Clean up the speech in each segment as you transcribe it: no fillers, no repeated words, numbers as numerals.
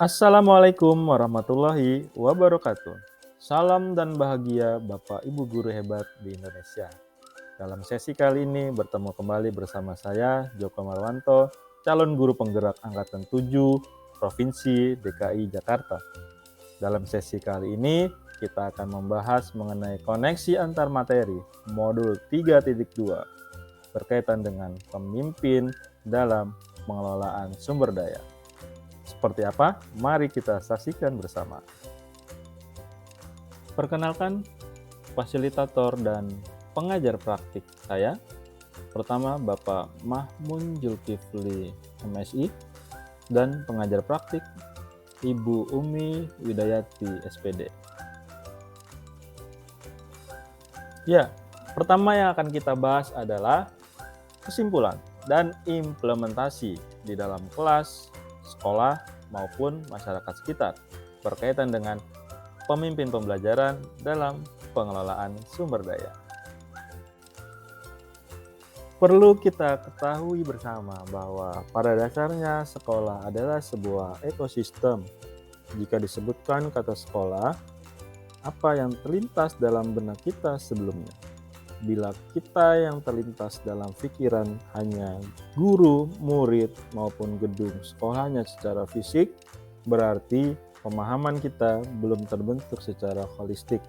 Assalamualaikum warahmatullahi wabarakatuh. Salam dan bahagia Bapak Ibu guru hebat di Indonesia. Dalam sesi kali ini bertemu kembali bersama saya Joko Marwanto, calon guru penggerak angkatan 7 Provinsi DKI Jakarta. Dalam sesi kali ini kita akan membahas mengenai koneksi antar materi modul 3.2 berkaitan dengan pemimpin dalam pengelolaan sumber daya. Seperti apa? Mari kita saksikan bersama. Perkenalkan, fasilitator dan pengajar praktik saya. Pertama, Bapak Mahmun Zulkifli, MSI, dan pengajar praktik Ibu Umi Widayati, SPD. Ya, pertama yang akan kita bahas adalah kesimpulan dan implementasi di dalam kelas, sekolah, maupun masyarakat sekitar berkaitan dengan pemimpin pembelajaran dalam pengelolaan sumber daya. Perlu kita ketahui bersama bahwa pada dasarnya sekolah adalah sebuah ekosistem. Jika disebutkan kata sekolah, apa yang terlintas dalam benak kita sebelumnya? Bila kita yang terlintas dalam pikiran hanya guru, murid, maupun gedung sekolahnya secara fisik, berarti pemahaman kita belum terbentuk secara holistik.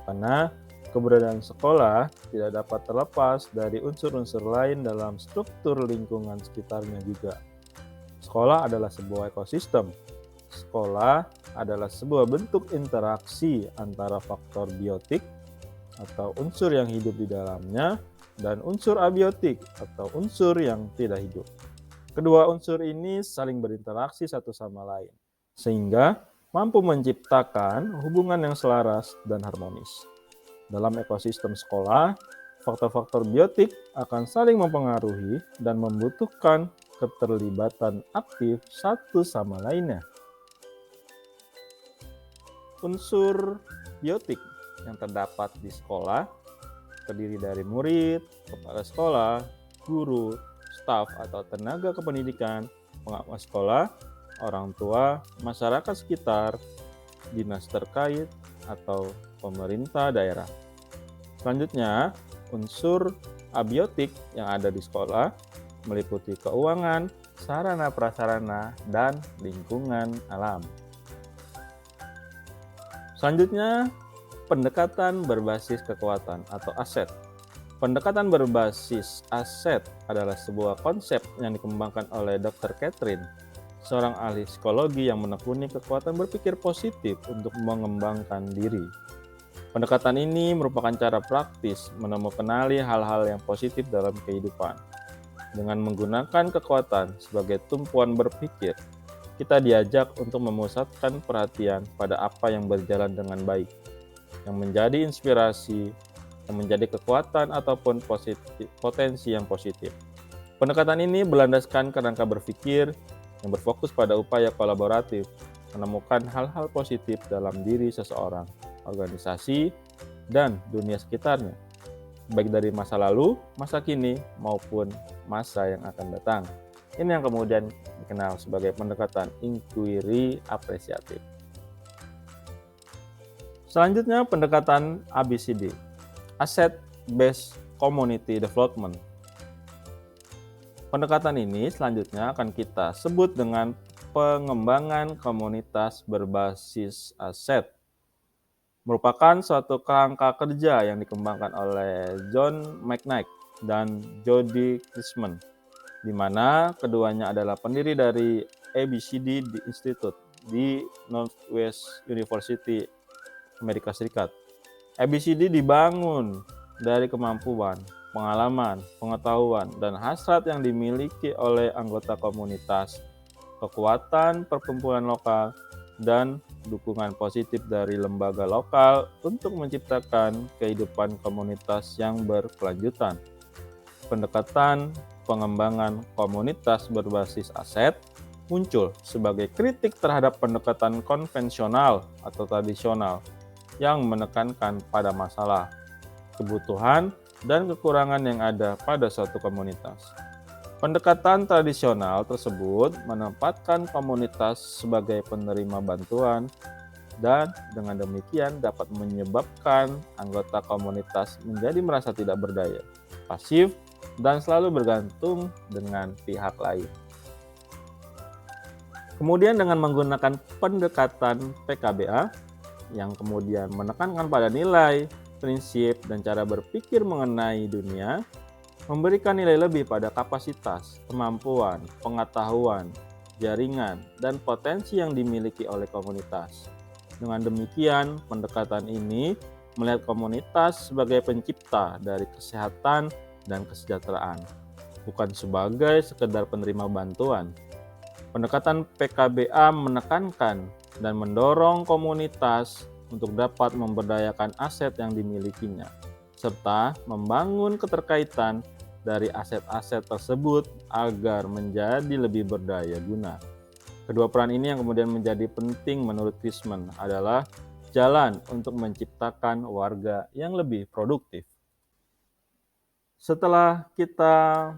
Karena keberadaan sekolah tidak dapat terlepas dari unsur-unsur lain dalam struktur lingkungan sekitarnya juga. Sekolah adalah sebuah ekosistem. Sekolah adalah sebuah bentuk interaksi antara faktor biotik atau unsur yang hidup di dalamnya dan unsur abiotik atau unsur yang tidak hidup. Kedua unsur ini saling berinteraksi satu sama lain, sehingga mampu menciptakan hubungan yang selaras dan harmonis. Dalam ekosistem sekolah, faktor-faktor biotik akan saling mempengaruhi dan membutuhkan keterlibatan aktif satu sama lainnya. Unsur biotik yang terdapat di sekolah terdiri dari murid, kepala sekolah, guru, staf atau tenaga kependidikan, pengawas sekolah, orang tua, masyarakat sekitar, dinas terkait, atau pemerintah daerah. Selanjutnya, unsur abiotik yang ada di sekolah meliputi keuangan, sarana prasarana, dan lingkungan alam. Selanjutnya, pendekatan berbasis kekuatan atau aset. Pendekatan berbasis aset adalah sebuah konsep yang dikembangkan oleh Dr. Catherine, seorang ahli psikologi yang menekuni kekuatan berpikir positif untuk mengembangkan diri. Pendekatan ini merupakan cara praktis menemukan hal-hal yang positif dalam kehidupan. Dengan menggunakan kekuatan sebagai tumpuan berpikir, kita diajak untuk memusatkan perhatian pada apa yang berjalan dengan baik, yang menjadi inspirasi, yang menjadi kekuatan ataupun potensi yang positif. Pendekatan ini berlandaskan kerangka berpikir yang berfokus pada upaya kolaboratif, menemukan hal-hal positif dalam diri seseorang, organisasi, dan dunia sekitarnya, baik dari masa lalu, masa kini, maupun masa yang akan datang. Ini yang kemudian dikenal sebagai pendekatan inquiry apresiatif. Selanjutnya pendekatan ABCD, Asset Based Community Development. Pendekatan ini selanjutnya akan kita sebut dengan pengembangan komunitas berbasis aset. Merupakan suatu kerangka kerja yang dikembangkan oleh John McKnight dan Jody Chrisman, di mana keduanya adalah pendiri dari ABCD Institute di Northwest University, Amerika Serikat. ABCD dibangun dari kemampuan, pengalaman, pengetahuan, dan hasrat yang dimiliki oleh anggota komunitas, kekuatan perkumpulan lokal, dan dukungan positif dari lembaga lokal untuk menciptakan kehidupan komunitas yang berkelanjutan. Pendekatan pengembangan komunitas berbasis aset muncul sebagai kritik terhadap pendekatan konvensional atau tradisional yang menekankan pada masalah, kebutuhan, dan kekurangan yang ada pada suatu komunitas. Pendekatan tradisional tersebut menempatkan komunitas sebagai penerima bantuan dan dengan demikian dapat menyebabkan anggota komunitas menjadi merasa tidak berdaya, pasif, dan selalu bergantung dengan pihak lain. Kemudian dengan menggunakan pendekatan PKBA yang kemudian menekankan pada nilai, prinsip, dan cara berpikir mengenai dunia, memberikan nilai lebih pada kapasitas, kemampuan, pengetahuan, jaringan, dan potensi yang dimiliki oleh komunitas. Dengan demikian, pendekatan ini melihat komunitas sebagai pencipta dari kesehatan dan kesejahteraan, bukan sebagai sekedar penerima bantuan. Pendekatan PKBA menekankan dan mendorong komunitas untuk dapat memberdayakan aset yang dimilikinya, serta membangun keterkaitan dari aset-aset tersebut agar menjadi lebih berdaya guna. Kedua peran ini yang kemudian menjadi penting menurut Fishman adalah jalan untuk menciptakan warga yang lebih produktif. Setelah kita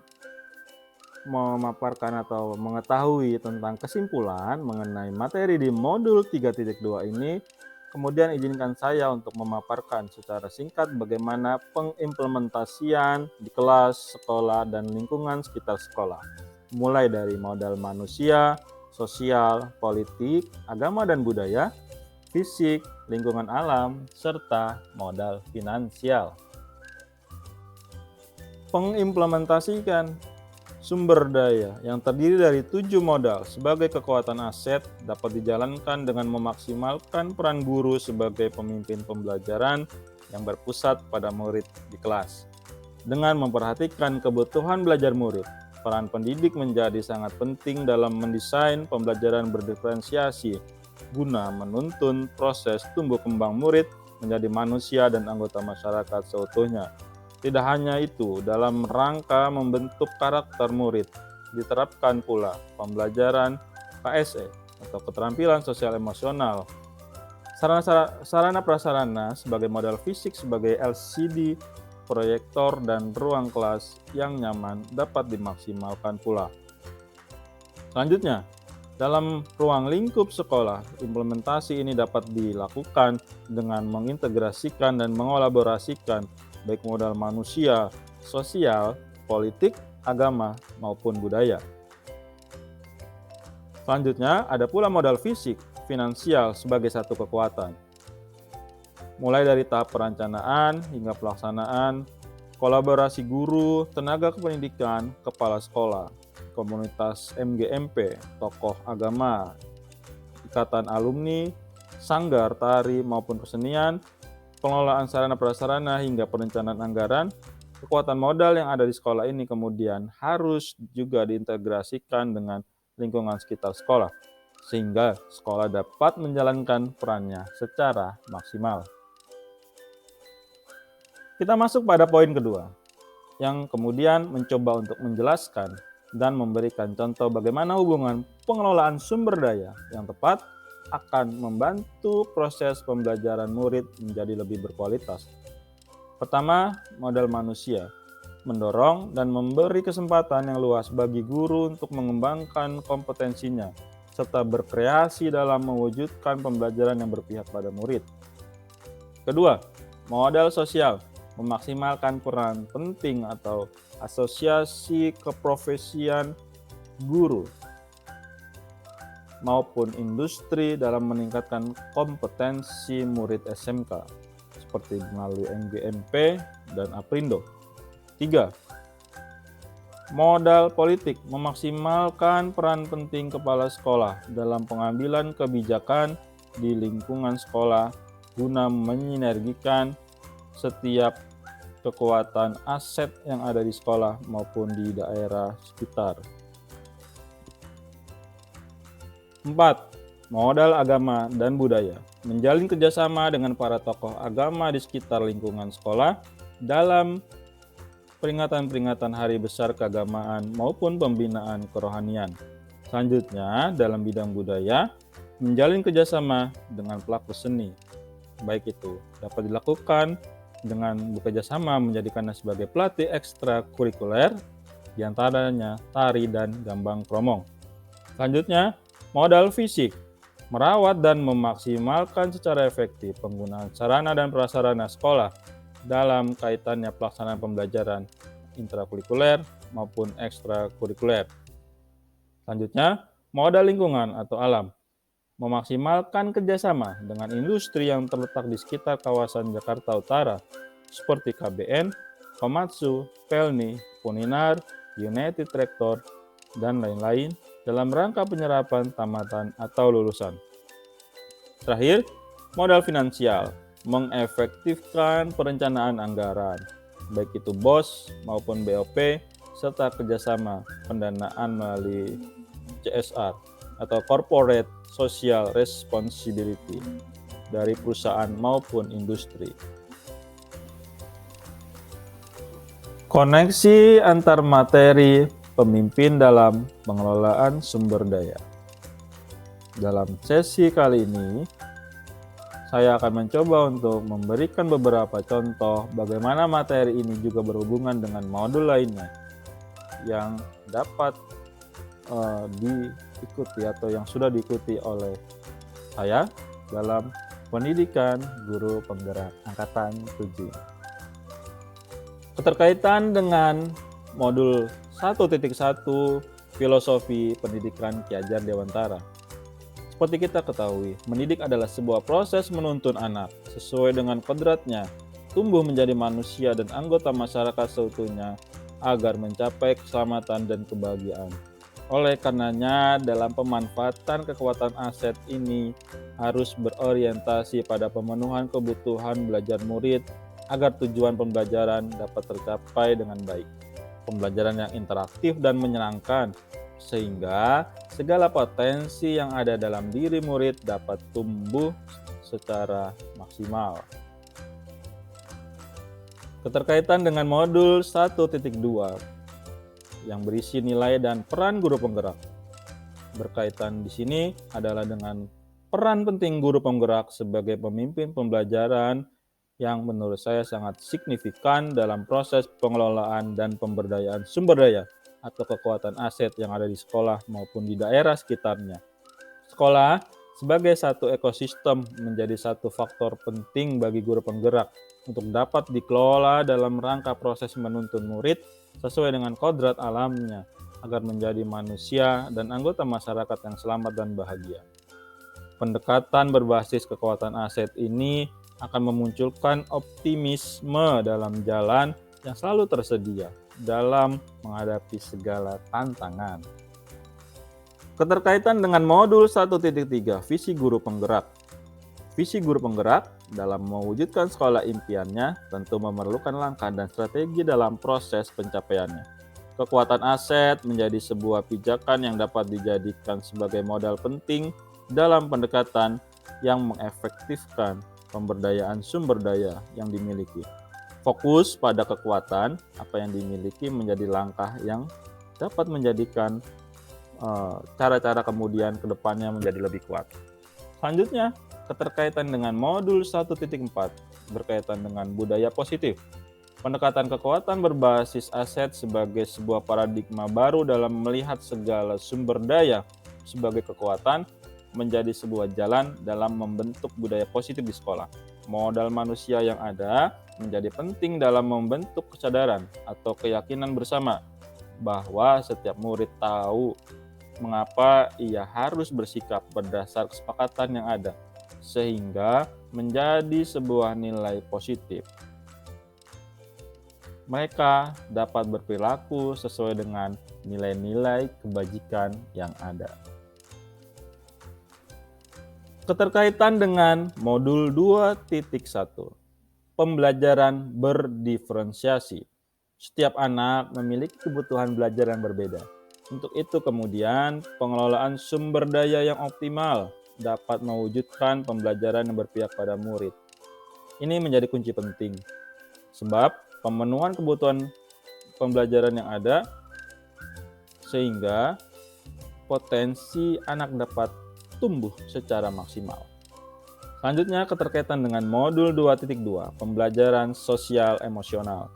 memaparkan atau mengetahui tentang kesimpulan mengenai materi di modul 3.2 ini, kemudian izinkan saya untuk memaparkan secara singkat bagaimana pengimplementasian di kelas, sekolah, dan lingkungan sekitar sekolah. Mulai dari modal manusia, sosial, politik, agama dan budaya, fisik, lingkungan alam, serta modal finansial. Pengimplementasikan sumber daya yang terdiri dari 7 modal sebagai kekuatan aset dapat dijalankan dengan memaksimalkan peran guru sebagai pemimpin pembelajaran yang berpusat pada murid di kelas. Dengan memperhatikan kebutuhan belajar murid, peran pendidik menjadi sangat penting dalam mendesain pembelajaran berdiferensiasi guna menuntun proses tumbuh kembang murid menjadi manusia dan anggota masyarakat seutuhnya. Tidak hanya itu, dalam rangka membentuk karakter murid, diterapkan pula pembelajaran KSE atau keterampilan sosial emosional. Sarana prasarana sebagai modal fisik sebagai LCD, proyektor, dan ruang kelas yang nyaman dapat dimaksimalkan pula. Selanjutnya, dalam ruang lingkup sekolah, implementasi ini dapat dilakukan dengan mengintegrasikan dan mengolaborasikan baik modal manusia, sosial, politik, agama, maupun budaya. Selanjutnya, ada pula modal fisik, finansial sebagai satu kekuatan. Mulai dari tahap perencanaan hingga pelaksanaan, kolaborasi guru, tenaga kependidikan, kepala sekolah, komunitas MGMP, tokoh agama, ikatan alumni, sanggar, tari, maupun kesenian, pengelolaan sarana prasarana hingga perencanaan anggaran, kekuatan modal yang ada di sekolah ini kemudian harus juga diintegrasikan dengan lingkungan sekitar sekolah, sehingga sekolah dapat menjalankan perannya secara maksimal. Kita masuk pada poin kedua, yang kemudian mencoba untuk menjelaskan dan memberikan contoh bagaimana hubungan pengelolaan sumber daya yang tepat akan membantu proses pembelajaran murid menjadi lebih berkualitas. Pertama, modal manusia, mendorong dan memberi kesempatan yang luas bagi guru untuk mengembangkan kompetensinya, serta berkreasi dalam mewujudkan pembelajaran yang berpihak pada murid. Kedua, modal sosial, memaksimalkan peran penting atau asosiasi keprofesian guru maupun industri dalam meningkatkan kompetensi murid SMK seperti melalui MGMP dan Aprindo. 3. Modal politik, memaksimalkan peran penting kepala sekolah dalam pengambilan kebijakan di lingkungan sekolah guna menyinergikan setiap kekuatan aset yang ada di sekolah maupun di daerah sekitar. 4. Modal agama dan budaya, menjalin kerjasama dengan para tokoh agama di sekitar lingkungan sekolah dalam peringatan-peringatan hari besar keagamaan maupun pembinaan kerohanian. Selanjutnya, dalam bidang budaya, menjalin kerjasama dengan pelaku seni, baik itu dapat dilakukan dengan bekerjasama menjadikannya sebagai pelatih ekstrakurikuler di antaranya tari dan gambang kromong. Selanjutnya, modal fisik, merawat dan memaksimalkan secara efektif penggunaan sarana dan prasarana sekolah dalam kaitannya pelaksanaan pembelajaran intrakurikuler maupun ekstrakurikuler. Selanjutnya, modal lingkungan atau alam, memaksimalkan kerjasama dengan industri yang terletak di sekitar kawasan Jakarta Utara seperti KBN, Komatsu, Pelni, Puninar, United Tractor, dan lain-lain dalam rangka penyerapan tamatan atau lulusan. Terakhir, modal finansial, mengefektifkan perencanaan anggaran, baik itu BOS maupun BOP, serta kerjasama pendanaan melalui CSR atau Corporate Social Responsibility dari perusahaan maupun industri. Koneksi antar materi pemimpin dalam pengelolaan sumber daya. Dalam sesi kali ini, saya akan mencoba untuk memberikan beberapa contoh bagaimana materi ini juga berhubungan dengan modul lainnya yang dapat diikuti atau yang sudah diikuti oleh saya dalam pendidikan guru penggerak angkatan 7. Keterkaitan dengan modul 1.1 Filosofi Pendidikan Ki Hajar Dewantara. Seperti kita ketahui, mendidik adalah sebuah proses menuntun anak sesuai dengan kodratnya tumbuh menjadi manusia dan anggota masyarakat seutuhnya agar mencapai keselamatan dan kebahagiaan. Oleh karenanya, dalam pemanfaatan kekuatan aset ini harus berorientasi pada pemenuhan kebutuhan belajar murid agar tujuan pembelajaran dapat tercapai dengan baik. Pembelajaran yang interaktif dan menyenangkan, sehingga segala potensi yang ada dalam diri murid dapat tumbuh secara maksimal. Keterkaitan dengan modul 1.2 yang berisi nilai dan peran guru penggerak. Berkaitan di sini adalah dengan peran penting guru penggerak sebagai pemimpin pembelajaran yang menurut saya sangat signifikan dalam proses pengelolaan dan pemberdayaan sumber daya atau kekuatan aset yang ada di sekolah maupun di daerah sekitarnya. Sekolah sebagai satu ekosistem menjadi satu faktor penting bagi guru penggerak untuk dapat dikelola dalam rangka proses menuntun murid sesuai dengan kodrat alamnya agar menjadi manusia dan anggota masyarakat yang selamat dan bahagia. Pendekatan berbasis kekuatan aset ini akan memunculkan optimisme dalam jalan yang selalu tersedia dalam menghadapi segala tantangan. Keterkaitan dengan modul 1.3 Visi Guru Penggerak. Visi guru penggerak dalam mewujudkan sekolah impiannya tentu memerlukan langkah dan strategi dalam proses pencapaiannya. Kekuatan aset menjadi sebuah pijakan yang dapat dijadikan sebagai modal penting dalam pendekatan yang mengefektifkan pemberdayaan sumber daya yang dimiliki. Fokus pada kekuatan apa yang dimiliki menjadi langkah yang dapat menjadikan cara-cara kemudian ke depannya menjadi lebih kuat. Selanjutnya, keterkaitan dengan modul 1.4 berkaitan dengan budaya positif. Pendekatan kekuatan berbasis aset sebagai sebuah paradigma baru dalam melihat segala sumber daya sebagai kekuatan menjadi sebuah jalan dalam membentuk budaya positif di sekolah. Modal manusia yang ada menjadi penting dalam membentuk kesadaran atau keyakinan bersama bahwa setiap murid tahu mengapa ia harus bersikap berdasar kesepakatan yang ada, sehingga menjadi sebuah nilai positif. Mereka dapat berperilaku sesuai dengan nilai-nilai kebajikan yang ada. Keterkaitan dengan modul 2.1 Pembelajaran berdiferensiasi. Setiap anak memiliki kebutuhan belajar yang berbeda. Untuk itu kemudian pengelolaan sumber daya yang optimal dapat mewujudkan pembelajaran yang berpihak pada murid. Ini menjadi kunci penting, sebab pemenuhan kebutuhan pembelajaran yang ada sehingga potensi anak dapat tumbuh secara maksimal. Selanjutnya keterkaitan dengan modul 2.2 Pembelajaran Sosial Emosional.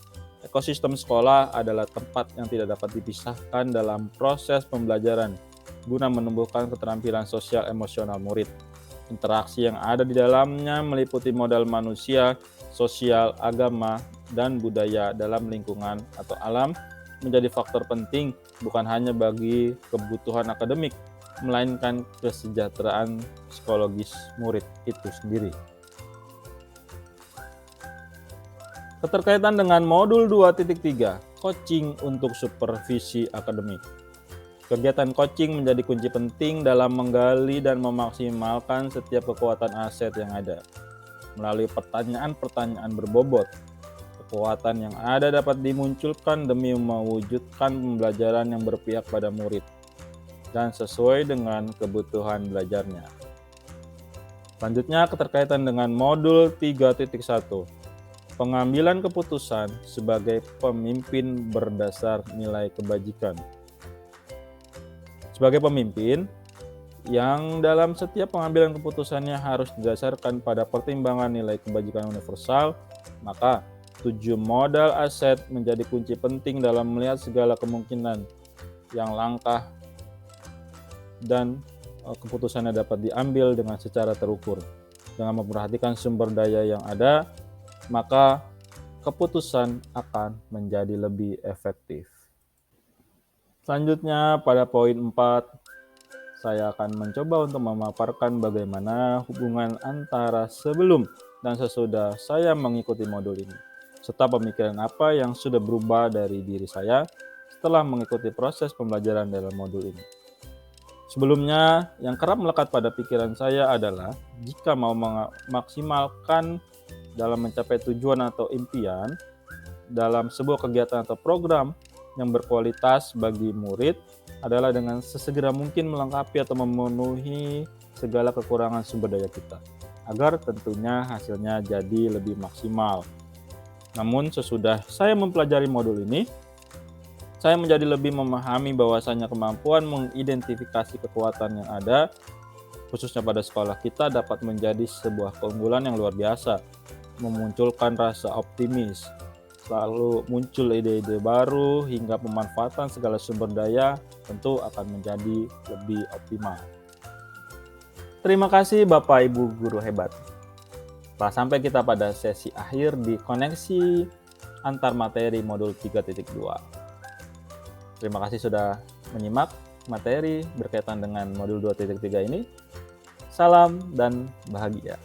Ekosistem sekolah adalah tempat yang tidak dapat dipisahkan dalam proses pembelajaran guna menumbuhkan keterampilan sosial emosional murid. Interaksi yang ada di dalamnya meliputi modal manusia, sosial, agama, dan budaya dalam lingkungan atau alam menjadi faktor penting bukan hanya bagi kebutuhan akademik, melainkan kesejahteraan psikologis murid itu sendiri. Keterkaitan dengan modul 2.3, coaching untuk supervisi akademik. Kegiatan coaching menjadi kunci penting dalam menggali dan memaksimalkan setiap kekuatan aset yang ada. Melalui pertanyaan-pertanyaan berbobot, kekuatan yang ada dapat dimunculkan demi mewujudkan pembelajaran yang berpihak pada murid dan sesuai dengan kebutuhan belajarnya. Selanjutnya, keterkaitan dengan modul 3.1, pengambilan keputusan sebagai pemimpin berdasar nilai kebajikan. Sebagai pemimpin, yang dalam setiap pengambilan keputusannya harus didasarkan pada pertimbangan nilai kebajikan universal, maka 7 modal aset menjadi kunci penting dalam melihat segala kemungkinan yang langkah dan keputusannya dapat diambil dengan secara terukur. Dengan memperhatikan sumber daya yang ada, maka keputusan akan menjadi lebih efektif. Selanjutnya pada poin 4, saya akan mencoba untuk memaparkan bagaimana hubungan antara sebelum dan sesudah saya mengikuti modul ini, serta pemikiran apa yang sudah berubah dari diri saya setelah mengikuti proses pembelajaran dalam modul ini. Sebelumnya, yang kerap melekat pada pikiran saya adalah jika mau memaksimalkan dalam mencapai tujuan atau impian dalam sebuah kegiatan atau program yang berkualitas bagi murid adalah dengan sesegera mungkin melengkapi atau memenuhi segala kekurangan sumber daya kita, agar tentunya hasilnya jadi lebih maksimal. Namun sesudah saya mempelajari modul ini, saya menjadi lebih memahami bahwasanya kemampuan mengidentifikasi kekuatan yang ada, khususnya pada sekolah kita, dapat menjadi sebuah keunggulan yang luar biasa, memunculkan rasa optimis, selalu muncul ide-ide baru, hingga pemanfaatan segala sumber daya tentu akan menjadi lebih optimal. Terima kasih Bapak Ibu Guru hebat. Telah sampai kita pada sesi akhir di koneksi antar materi modul 3.2. Terima kasih sudah menyimak materi berkaitan dengan modul 2.3 ini. Salam dan bahagia.